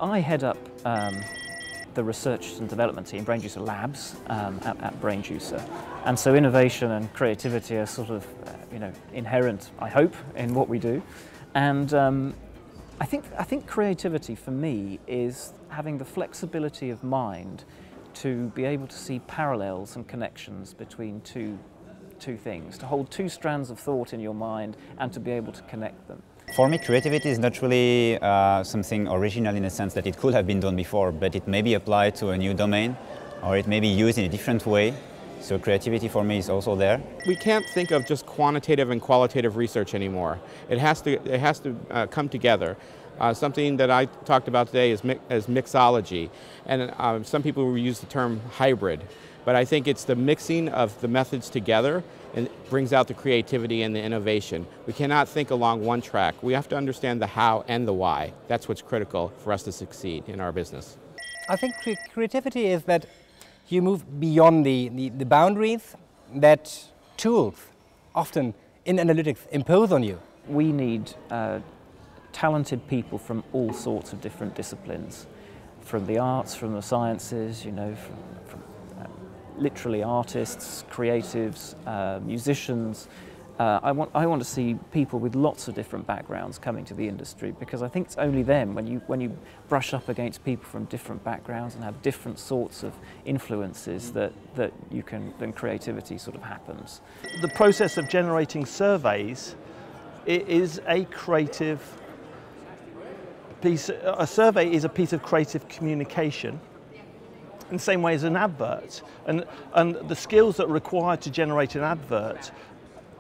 I head up the research and development team, Brainjuicer Labs, at Brainjuicer. And so innovation and creativity are sort of, inherent, I hope, in what we do. And I think creativity for me is having the flexibility of mind to be able to see parallels and connections between two things, to hold two strands of thought in your mind and to be able to connect them. For me, creativity is not really something original in the sense that it could have been done before, but it may be applied to a new domain, or it may be used in a different way. So creativity for me is also there. We can't think of just quantitative and qualitative research anymore. It has to come together. Something that I talked about today is mixology, and some people will use the term hybrid. But I think it's the mixing of the methods together and brings out the creativity and the innovation. We cannot think along one track. We have to understand the how and the why. That's what's critical for us to succeed in our business. I think creativity is that you move beyond the boundaries that tools, often in analytics, impose on you. We need talented people from all sorts of different disciplines, from the arts, from the sciences, from literally artists, creatives, musicians. I want to see people with lots of different backgrounds coming to the industry, because I think it's only then, when you brush up against people from different backgrounds and have different sorts of influences, that then creativity sort of happens. The process of generating surveys is a creative piece. A survey is a piece of creative communication, in the same way as an advert, and the skills that are required to generate an advert,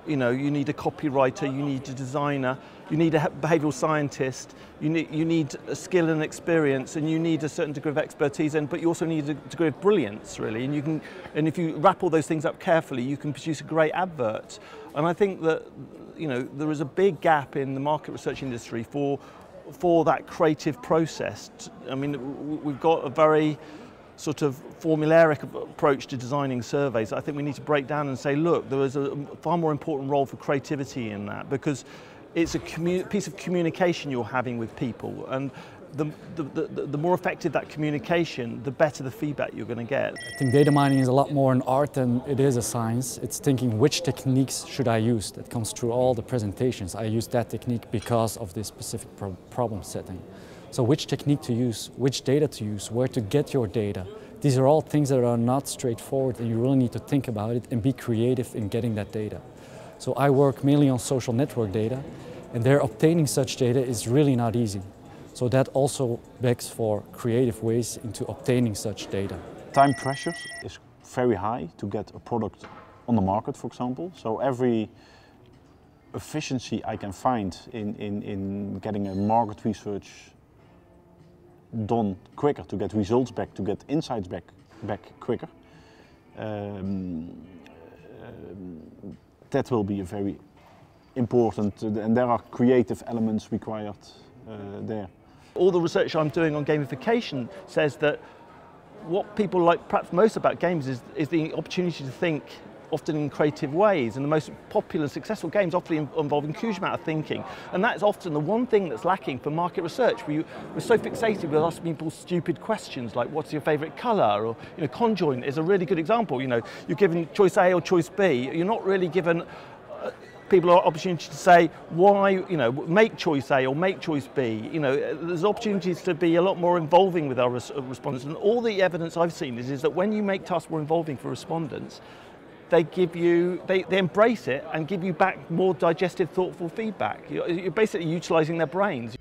you need a copywriter, you need a designer, you need a behavioural scientist, you need a skill and experience, and you need a certain degree of expertise, but you also need a degree of brilliance, really. And if you wrap all those things up carefully, you can produce a great advert. And I think that there is a big gap in the market research industry for that creative process. I mean, we've got a very sort of formulaic approach to designing surveys. I think we need to break down and say, look, there is a far more important role for creativity in that, because it's a piece of communication you're having with people, and the more effective that communication, the better the feedback you're going to get. I think data mining is a lot more an art than it is a science. It's thinking, which techniques should I use? That comes through all the presentations. I use that technique because of this specific problem setting. So which technique to use, which data to use, where to get your data. These are all things that are not straightforward, and you really need to think about it and be creative in getting that data. So I work mainly on social network data, and there obtaining such data is really not easy. So that also begs for creative ways into obtaining such data. Time pressure is very high to get a product on the market, for example. So every efficiency I can find in getting a market research done quicker, to get results back, to get insights back quicker, that will be a very important, and there are creative elements required there. All the research I'm doing on gamification says that what people like perhaps most about games is the opportunity to think often in creative ways, and the most popular successful games often involve a huge amount of thinking, and that's often the one thing that's lacking for market research. We're so fixated with asking people stupid questions like, what's your favourite colour, or conjoint is a really good example. You're given choice A or choice B, you're not really given people an opportunity to say why, make choice A or make choice B. There's opportunities to be a lot more involving with our respondents, and all the evidence I've seen is that when you make tasks more involving for respondents, they embrace it and give you back more digested, thoughtful feedback. You're basically utilising their brains.